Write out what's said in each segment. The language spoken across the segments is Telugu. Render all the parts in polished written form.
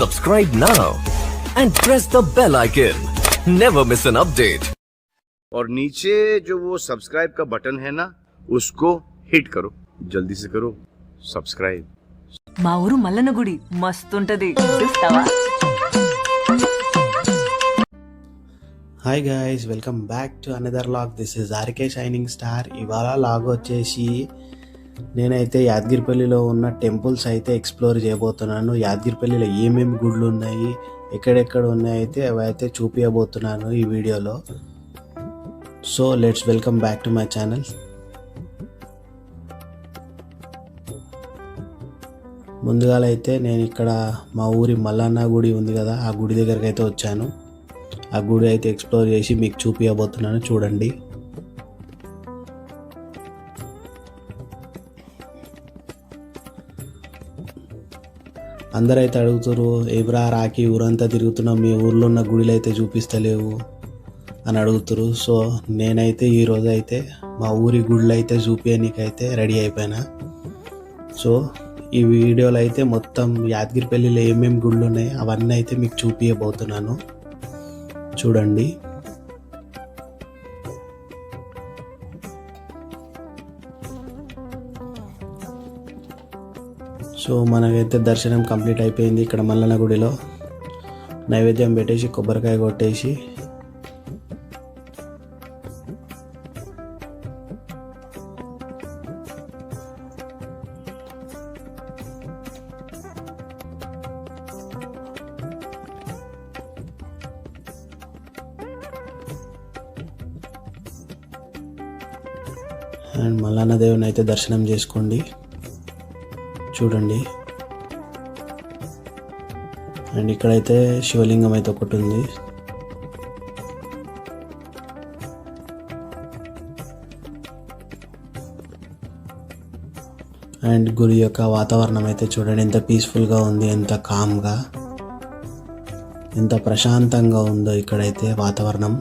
Subscribe now and press the bell icon. Never miss an update. और नीचे जो वो सब्सक्राइब का बटन है ना, उसको हिट करो. जल्दी से करो सब्सक्राइब. మా ఊరు మల్లన్న గుడి మస్తుంటది చూస్తావా? Hi guys, welcome back to another vlog. This is RK shining star. ఇవాళ లాగ్ వచ్చేసి నేనైతే యాదగిరిపల్లిలో ఉన్న టెంపుల్స్ అయితే ఎక్స్ప్లోర్ చేయబోతున్నాను. యాదగిరిపల్లిలో ఏమేమి గుళ్ళు ఉన్నాయి, ఎక్కడెక్కడ ఉన్నాయి అయితే అవి అయితే చూపించబోతున్నాను ఈ వీడియోలో. So let's welcome back to my channel. ముందుగా అయితే నేను ఇక్కడ మా ఊరి మల్లన్న గుడి ఉంది కదా, ఆ గుడి దగ్గరికి అయితే వచ్చాను. ఆ గుడి అయితే ఎక్స్ప్లోర్ చేసి మీకు చూపించబోతున్నాను, చూడండి. అందరైతే అడుగుతారు, ఏబ్రా రాకి ఊరంతా తిరుగుతున్నాం, మీ ఊర్లో ఉన్న గుడిలు అయితే చూపిస్తలేవు అని అడుగుతారు. సో నేనైతే ఈరోజు అయితే మా ఊరి గుళ్ళు అయితే చూపించనీకైతే రెడీ అయిపోయినా. సో ఈ వీడియోలో అయితే మొత్తం యాదగిరిపల్లిలో ఏమేమి గుళ్ళు ఉన్నాయి అవన్నీ అయితే మీకు చూపించబోతున్నాను, చూడండి. సో మనకైతే దర్శనం కంప్లీట్ అయిపోయింది. ఇక్కడ మల్లన్న గుడిలో నైవేద్యం పెట్టేసి కొబ్బరికాయ కొట్టేసి అండ్ మల్లన్న దేవుని అయితే దర్శనం చేసుకోండి, చూడండి. అండ్ ఇక్కడైతే శివలింగం అయితే ఒకటి ఉంది. అండ్ గుడి యొక్క వాతావరణం అయితే చూడండి, ఎంత పీస్ఫుల్గా ఉంది, ఎంత కామ్గా, ఎంత ప్రశాంతంగా ఉందో ఇక్కడైతే వాతావరణం.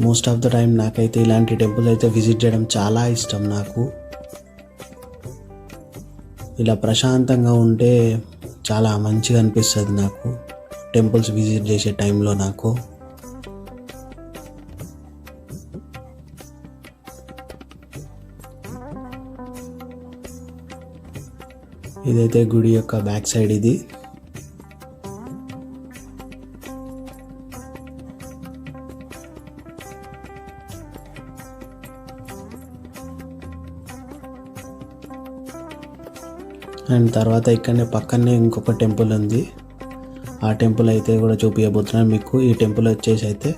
మోస్ట్ ఆఫ్ ద టైం నాకైతే ఇలాంటి టెంపుల్స్ అయితే విజిట్ చేయడం చాలా ఇష్టం. నాకు ఇలా ప్రశాంతంగా ఉంటే చాలా మంచిగా అనిపిస్తుంది నాకు టెంపుల్స్ విజిట్ చేసే టైంలో. నాకు ఇదైతే గుడి యొక్క బ్యాక్ సైడ్ ఇది. అండ్ తర్వాత ఇక్కడనే పక్కనే ఇంకొక టెంపుల్ ఉంది, ఆ టెంపుల్ అయితే కూడా చూపించబోతున్నాను మీకు. ఈ టెంపుల్ వచ్చేసి అయితే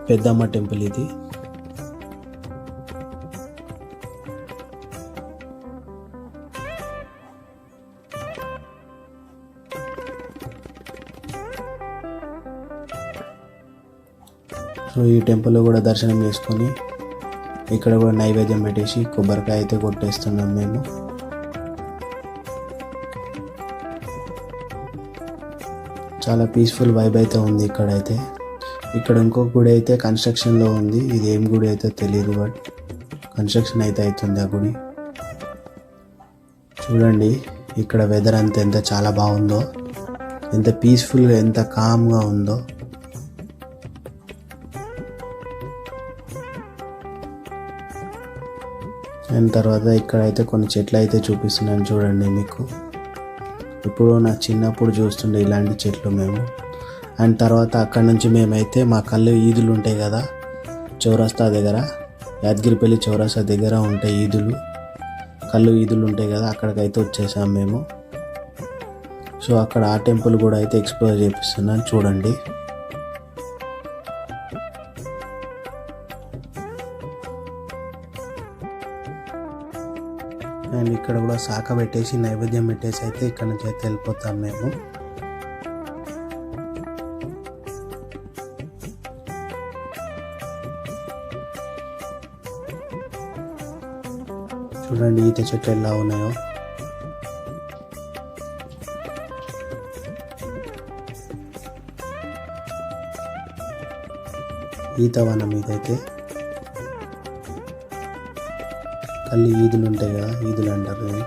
పెద్దమ్మ టెంపుల్ ఇది. సో ఈ టెంపుల్లో కూడా దర్శనం చేసుకొని ఇక్కడ కూడా నైవేద్యం పెట్టేసి కొబ్బరికాయ అయితే కొట్టేస్తున్నాం మేము. చాలా పీస్ఫుల్ వైబ్ అయితే ఉంది ఇక్కడైతే. ఇక్కడ ఇంకొక గుడి అయితే కన్స్ట్రక్షన్లో ఉంది, ఇది ఏం గుడి అయితే తెలియదు, బట్ కన్స్ట్రక్షన్ అయితే అవుతుంది ఆ గుడి. చూడండి ఇక్కడ వెదర్ అంతా ఎంత చాలా బాగుందో, ఎంత పీస్ఫుల్గా, ఎంత కామ్గా ఉందో. అండ్ తర్వాత ఇక్కడైతే కొన్ని చెట్లు అయితే చూపిస్తున్నాను, చూడండి మీకు. ఇప్పుడు నా చిన్నప్పుడు చూస్తుండే ఇలాంటి చెట్లు మేము. అండ్ తర్వాత అక్కడ నుంచి మేమైతే మా కళ్ళు ఈదులు ఉంటాయి కదా చౌరస్తా దగ్గర, యాదగిరిపల్లి చౌరస్తా దగ్గర ఉంటాయి ఈదులు, కళ్ళు ఈదులు ఉంటాయి కదా, అక్కడికైతే వచ్చేసాం మేము. సో అక్కడ ఆ టెంపుల్ కూడా అయితే ఎక్స్ప్లోర్ చేపిస్తున్నాను, చూడండి. అండ్ ఇక్కడ కూడా శాఖ పెట్టేసి నైవేద్యం పెట్టేసి అయితే ఇక్కడ నుంచి అయితే వెళ్ళిపోతాం మేము. చూడండి ఈత చెట్లు ఎలా ఉన్నాయో. ఈతవనం ఇదైతే. కళ్ళు ఈదులు ఉంటాయి కదా, ఈదులు అంటారు ఇవి.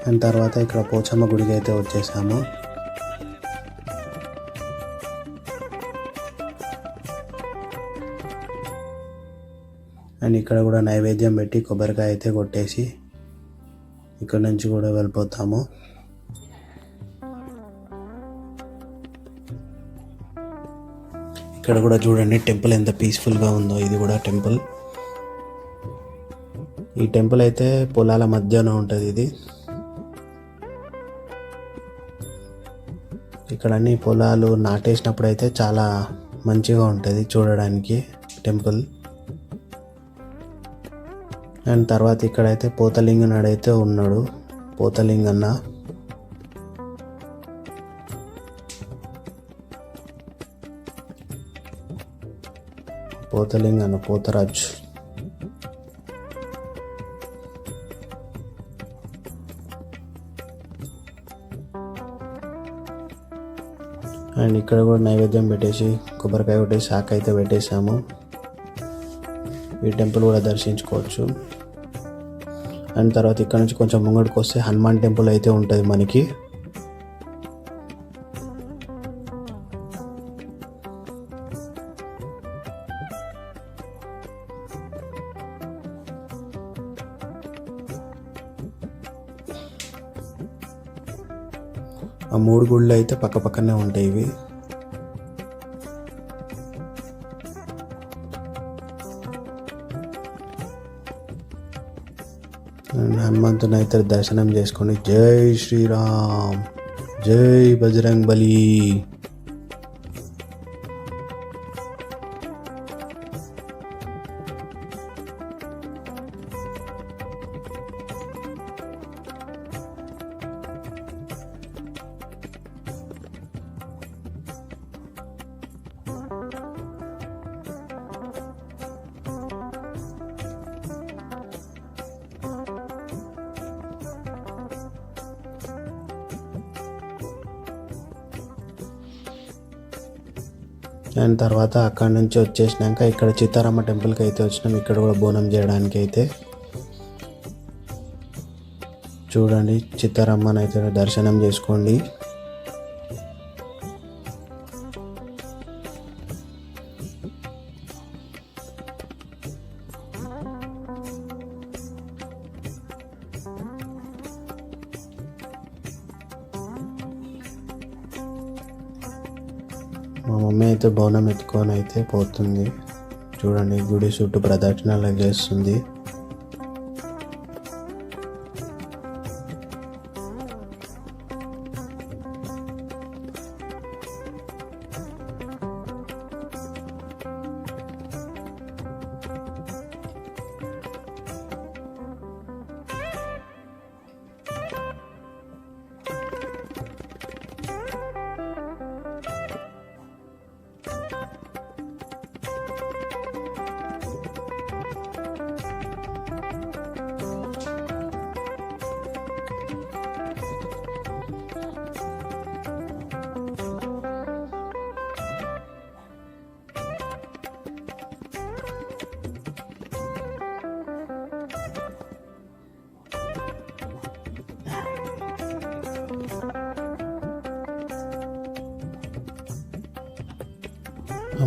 అండ్ తర్వాత ఇక్కడ పోచమ్మ గుడికి అయితే వచ్చేసాము. అండ్ ఇక్కడ కూడా నైవేద్యం పెట్టి కొబ్బరికాయ అయితే కొట్టేసి ఇక్కడ నుంచి కూడా వెళ్ళిపోతాము. ఇక్కడ కూడా చూడండి టెంపుల్ ఎంత పీస్ఫుల్గా ఉందో. ఇది కూడా టెంపుల్. ఈ టెంపుల్ అయితే పొలాల మధ్యలో ఉంటుంది. ఇది ఇక్కడ అన్ని పొలాలు నాటేసినప్పుడు అయితే చాలా మంచిగా ఉంటుంది చూడడానికి టెంపుల్. అండ్ తర్వాత ఇక్కడైతే పోతలింగనాడు అయితే ఉన్నాడు, పోతలింగన్న. పోతలింగన్న పోతరాజు. అండ్ ఇక్కడ కూడా నైవేద్యం పెట్టేసి కొబ్బరికాయ కొట్టేసి శాఖ అయితే పెట్టేసాము. ఈ టెంపుల్ కూడా దర్శించుకోవచ్చు. అండ్ తర్వాత ఇక్కడ నుంచి కొంచెం ముంగడికి వస్తే హనుమాన్ టెంపుల్ అయితే ఉంటుంది మనకి. ఆ 3 గుళ్ళు అయితే పక్క పక్కనే ఉంటాయి ఇవి. హనుమంతుని అయితే దర్శనం చేసుకొని జై శ్రీరామ్, జై బజరంగ్ బలి. అండ్ తర్వాత అక్కడ నుంచి వచ్చేసినాక ఇక్కడ చిత్తారమ్మ టెంపుల్కి అయితే వచ్చినాం. ఇక్కడ కూడా బోనం చేయడానికి అయితే చూడండి, చిత్తారమ్మని అయితే దర్శనం చేసుకోండి. మా మమ్మీ అయితే బోనం ఎత్తుకొని అయితే పోతుంది. చూడండి గుడి చుట్టూ ప్రదక్షిణాలు చేస్తుంది.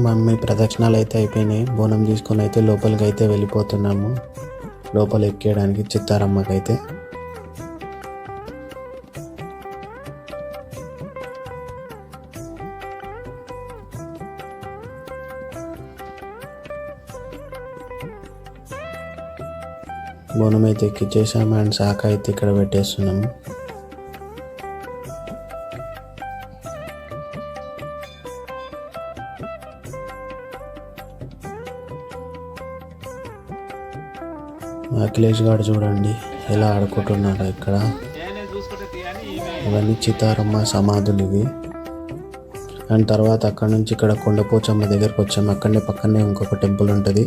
మా మమ్మీ ప్రదక్షిణాలు అయితే అయిపోయినాయి. బోనం తీసుకొని అయితే లోపలికి అయితే వెళ్ళిపోతున్నాము, లోపల ఎక్కేయడానికి చిత్తారమ్మకైతే. బోనం అయితే ఎక్కిచ్చేసాము అండ్ శాఖ అయితే ఇక్కడ పెట్టేస్తున్నాము. అఖిలేష్ గారు చూడండి ఎలా ఆడుకుంటున్నాడు ఇక్కడ. ఇవన్నీ చిత్తారమ్మ సమాధులు ఇవి. అండ్ తర్వాత అక్కడ నుంచి ఇక్కడ కొండపోచమ్మ దగ్గరకు వచ్చాము. అక్కడనే పక్కనే ఇంకొక టెంపుల్ ఉంటుంది.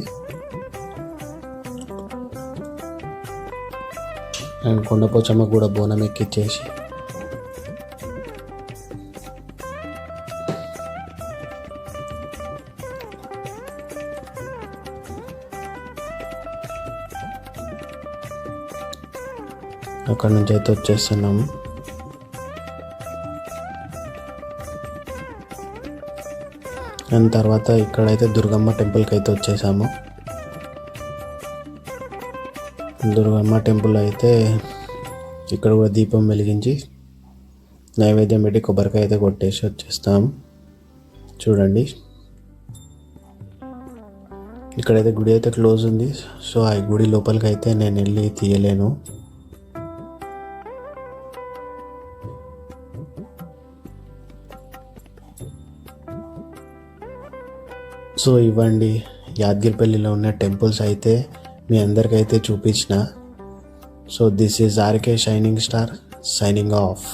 అండ్ కొండపోచమ్మ కూడా బోనం ఎక్కిచ్చేసి అక్కడ నుంచి అయితే వచ్చేస్తున్నాము. అండ్ తర్వాత ఇక్కడైతే దుర్గమ్మ టెంపుల్కి అయితే వచ్చేసాము. దుర్గమ్మ టెంపుల్ అయితే ఇక్కడ కూడా దీపం వెలిగించి నైవేద్యం పెట్టి కొబ్బరికాయ అయితే కొట్టేసి వచ్చేస్తాము. చూడండి, ఇక్కడైతే గుడి అయితే క్లోజ్ ఉంది. సో ఆ గుడి లోపలికి అయితే నేను వెళ్ళి తీయలేను. సో ఇవ్వండి, యాదగిరిపల్లిలో ఉన్న టెంపుల్స్ అయితే మీ అందరికైతే చూపించిన. So this is RK shining star signing of.